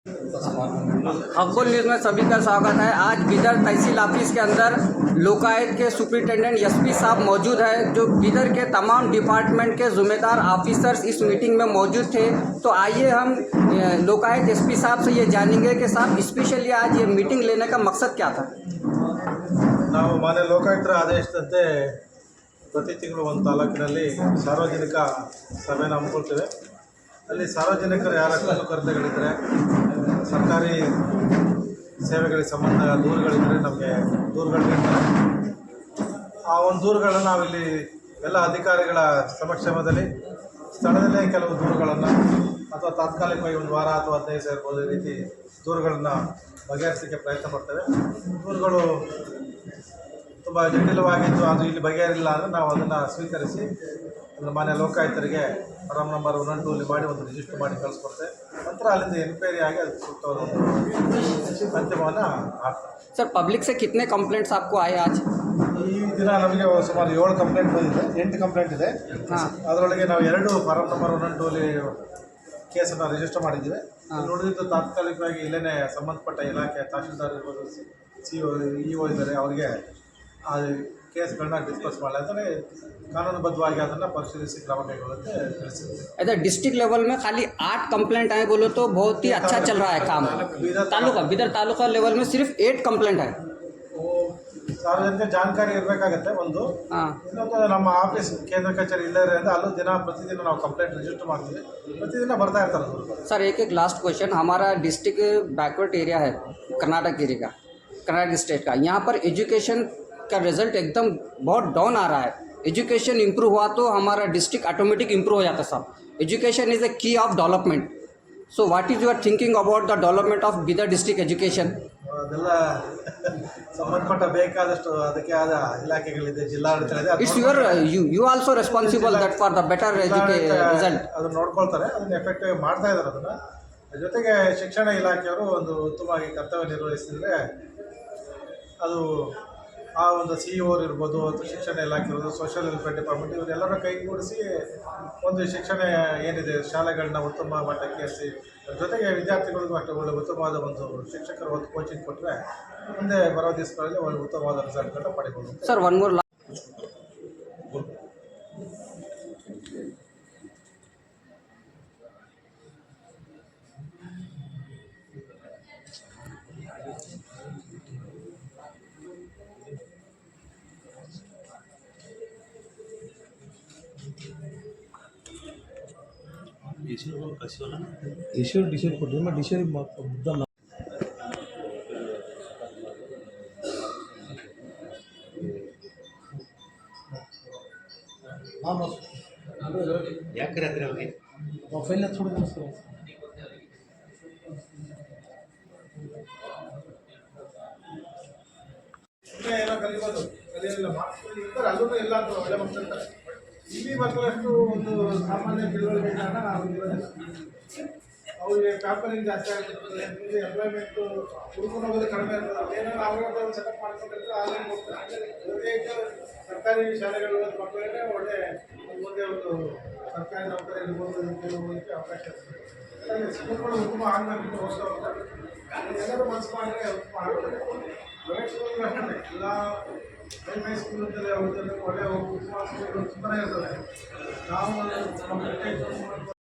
अखबार न्यूज़ में सभी का स्वागत है। आज बिदर तहसील ऑफिस के अंदर लोकायुक्त के सुपरिटेंडेंट एसपी साहब मौजूद है, जो बिदर के तमाम डिपार्टमेंट के जिम्मेदार ऑफिसर्स इस मीटिंग में मौजूद थे। तो आइए हम लोकायुक्त एसपी साहब से ये जानेंगे कि साहब स्पेशली आज ये मीटिंग लेने का मकसद क्या था। ನಾವು ಮಾನ್ಯ ಲೋಕಾಯುಕ್ತರ ಆದೇಶದಂತೆ ಪ್ರತಿ ತಿಂಗಳು ಒಂದು ತಾಲೂಕಿನಲ್ಲಿ ಸಾರ್ವಜನಿಕ ಸಭೆನ ಹಮ್ಮಿಕೊಳ್ತೇವೆ. ಅಲ್ಲಿ ಸಾರ್ವಜನಿಕರು ಯಾರ ಕುಂದುಕೊರತೆಗಳಿದ್ದರೆ, ಸರ್ಕಾರಿ ಸೇವೆಗಳಿಗೆ ಸಂಬಂಧ ದೂರುಗಳಿದ್ದರೆ ನಮಗೆ ದೂರುಗಳು ನೀಡ್ತಾರೆ. ಆ ಒಂದು ದೂರುಗಳನ್ನು ನಾವಿಲ್ಲಿ ಎಲ್ಲ ಅಧಿಕಾರಿಗಳ ಸಮಕ್ಷಮದಲ್ಲಿ ಸ್ಥಳದಲ್ಲೇ ಕೆಲವು ದೂರುಗಳನ್ನು ಅಥವಾ ತಾತ್ಕಾಲಿಕವಾಗಿ ಒಂದು ವಾರ ಅಥವಾ 15 ದಿವಸ ಇರ್ಬೋದು, ಈ ರೀತಿ ದೂರುಗಳನ್ನು ಬಗೆಹರಿಸಲಿಕ್ಕೆ ಪ್ರಯತ್ನ ಪಡ್ತೇವೆ. ದೂರುಗಳು ತುಂಬ ಜಟಿಲವಾಗಿದ್ದು ಅದು ಇಲ್ಲಿ ಬಗೆಹರಿಲ್ಲ ಅಂದರೆ ನಾವು ಅದನ್ನು ಸ್ವೀಕರಿಸಿ ಅದನ್ನು ಮಾನ್ಯ ಲೋಕಾಯುಕ್ತರಿಗೆ ಫಾರಂ ನಂಬರ್ 1 2 ಮಾಡಿ ಒಂದು ರಿಜಿಸ್ಟರ್ ಮಾಡಿ ಕಳಿಸ್ಕೊಡ್ತೇವೆ. ನಂತರ ಅಲ್ಲಿಂದ ಎನ್ಕ್ವೈರಿ ಆಗಿ ಅದು ಸೂಕ್ತವಾದ ಒಂದು ಅಂತಿಮವನ್ನು ಹಾಕ್ತಾರೆ. ಸರ್, ಪಬ್ಲಿಕ್ से कितने कंप्लेंट्स आपको आए आज? ಈ ದಿನ ನಮಗೆ ಸುಮಾರು 7 ಕಂಪ್ಲೇಂಟ್ ಬಂದಿದೆ, 8 ಕಂಪ್ಲೇಂಟ್ ಇದೆ. ಅದರೊಳಗೆ ನಾವು 2 ಫಾರಂ ನಂಬರ್ 1 2 ಕೇಸನ್ನು ರಿಜಿಸ್ಟರ್ ಮಾಡಿದ್ದೀವಿ. ನೋಡಿದ್ದು ತಾತ್ಕಾಲಿಕವಾಗಿ ಇಲ್ಲೇ ಸಂಬಂಧಪಟ್ಟ ಇಲಾಖೆ ತಹಶೀಲ್ದಾರ್ ಇರ್ಬೋದು, CO EO ಇದ್ದಾರೆ, ಅವರಿಗೆ ಆ ಕೇಸ್ಗಳನ್ನ ಡಿಸ್ಕಸ್ ಮಾಡಲಿ ಅಂತಲೇ ಕಾನೂನುಬದ್ಧವಾಗಿ ಅದನ್ನು ಪರಿಶೀಲಿಸಿ ಕ್ರಮ ಕೈಗೊಳ್ಳುತ್ತೆ ತಿಳಿಸಿದ್ದೀವಿ. ऐसा डिस्ट्रिक्ट लेवल में खाली 8 कंप्लेंट आए बोलो तो बहुत ही अच्छा चल रहा है काम। बिदर तालुका लेवल में सिर्फ 8 कंप्लेंट है। ಸಾರ್ವಜನಿಕ ಜಾಣಕಾರಿ ಇರಬೇಕಾಗತ್ತೆ ಒಂದು. ಇನ್ನೊಂದು ನಮ್ಮ ಆಫೀಸ್ ಕೇಂದ್ರ ಕಚೇರಿ ಇಲ್ಲೇ ಇರೋದ್ರಿಂದ ಅಲ್ಲೂ ಪ್ರತಿದಿನ ನಾವು ಕಂಪ್ಲೇಂಟ್ ರಿಜಿಸ್ಟರ್ ಮಾಡ್ತೀವಿ. ಪ್ರತಿದಿನ ಬರ್ತಾ ಇರ್ತಾರೆ ದೂರುಗಳು. सर, एक लास्ट क्वेश्चन, हमारा डिस्ट्रिक्ट बैकवर्ड एरिया है कर्नाटक एरिया का, कर्नाटक स्टेट का। यहाँ पर एजुकेशन का रिजल्ट एकदम बहुत डाउन आ रहा है। एजुकेशन इम्प्रूव हुआ तो हमारा डिस्ट्रिक्ट ऑटोमेटिक इम्प्रूव हो जाता है साहब। Education is a key of development. So what is your thinking about the development of Bidar district education? ಅದೆಲ್ಲ ಸಂಬಂಧಪಟ್ಟ ಬೇಕಾದಷ್ಟು ಅದಕ್ಕೆ ಆದ ಇಲಾಖೆಗಳಿದೆ, ಜಿಲ್ಲಾಡಳಿತ ಇದೆ. It's your you also responsible that for the better result. ಅದನ್ನು ನೋಡ್ಕೊಳ್ತಾರೆ, ಅದನ್ನು ಎಫೆಕ್ಟಿವ್ ಮಾಡ್ತಾ ಇದ್ದಾರೆ. ಅದನ್ನು ಜೊತೆಗೆ ಶಿಕ್ಷಣ ಇಲಾಖೆಯವರು ಒಂದು ಉತ್ತಮವಾಗಿ ಕರ್ತವ್ಯ ನಿರ್ವಹಿಸಿದರೆ ಅದು ಆ ಒಂದು CEO ಇರ್ಬೋದು ಅಥವಾ ಶಿಕ್ಷಣ ಇಲಾಖೆ ಇರ್ಬೋದು, ಸೋಷಿಯಲ್ ವೆಲ್ಫೇರ್ ಡಿಪಾರ್ಟ್ಮೆಂಟ್ ಇವರೆಲ್ಲರೂ ಕೈಗೂಡಿಸಿ ಒಂದು ಶಿಕ್ಷಣ ಏನಿದೆ ಶಾಲೆಗಳನ್ನ ಉತ್ತಮ ಮಟ್ಟಕ್ಕೆ ಏರಿಸಿ, ಜೊತೆಗೆ ವಿದ್ಯಾರ್ಥಿಗಳಿಗೂ ಅಷ್ಟೇ ಒಳ್ಳೆ ಉತ್ತಮವಾದ ಒಂದು ಶಿಕ್ಷಕರು ಒಂದು ಕೋಚಿಂಗ್ ಕೊಟ್ಟರೆ ಮುಂದೆ ಬರೋ ದಿವಸಗಳಲ್ಲಿ ಒಳ್ಳೆ ಉತ್ತಮವಾದ ರಿಸಲ್ಟ್ಗಳನ್ನ ಪಡೆಯಬಹುದು. ಸರ್, ಒನ್ ಮೋರ್ ಡಿಶರ್ ಕೊಟ್ಟರೆ मैं ಡಿಶರ್ ಮುದ್ದ ಯಾಕೆ ರಾತ್ರಿ ಹೋಗಿ ಫೈಲ್ ಥೋड़ा ಏನೋ ಕಲಿಬೋದು, ಕಲಿಯೋದಿಲ್ಲ ಮಾರ್ಕ್ಸ್ಗಳು ಇರ್ತಾರೆ, ಅಲ್ಲೂ ಇಲ್ಲ ಅಂತ ಒಳ್ಳೆ ಮಕ್ಕಳು ಇರ್ತಾರೆ. ಇಲ್ಲಿ ಮಕ್ಕಳಷ್ಟು ಒಂದು ಸಾಮಾನ್ಯ ತಿಳುವಳಿಕೆ ಜ್ಞಾನ ಅವ್ರಿಗಿರೋದಿಲ್ಲ. ಅವ್ರಿಗೆ ಪೇಪರಿಂಗ್ ಜಾಸ್ತಿ ಆಗಿರ್ತದೆ, ಎಂಪ್ಲಾಯ್ಮೆಂಟು ಹುಡ್ಕೊಂಡು ಹೋಗೋದು ಕಡಿಮೆ ಇರ್ತದೆ. ಏನಾದ್ರು ಅವ್ರಿಗೆ ಒಂದು ಸೆಟಪ್ ಮಾಡ್ಕೊಂಡಿರ್ತಾರೆ, ಆನ್ಲೈನ್ ಹೋಗ್ತಾರೆ. ಜೊತೆಗೆ ಸರ್ಕಾರಿ ಶಾಲೆಗಳು ಮಕ್ಕಳಿಗೆ ಒಳ್ಳೆ ಮುಂದೆ ಒಂದು ಸರ್ಕಾರಿ ನೌಕರಿ ಇರ್ಬೋದು ಹೋಗೋದಕ್ಕೆ ಅವಕಾಶ ಇರ್ತದೆ. ಸ್ಕೂಲ್ಗಳು ಉತ್ತಮ ಆಗಬೇಕು ಹೋಗ್ತಾ ಹೋಗ್ತಾರೆ. ಎಲ್ಲರೂ ಮನಸ್ಸು ಮಾಡಿದ್ರೆ ಉತ್ತಮ ಆಗ್ತದೆ. ಪ್ರೈವೇಟ್ ಸ್ಕೂಲ್ಗಳು ಅಷ್ಟೇ ಎಲ್ಲ ಹೈ ಸ್ಕೂಲ್ ಅಂತಲೇ ಅವ್ರದ್ದು ಒಳ್ಳೆ ಉತ್ತಮ ಸ್ಕೂಲ್ಗಳು ತುಂಬನೇ ಇರ್ತದೆ. ನಾವು ನಮ್ಮ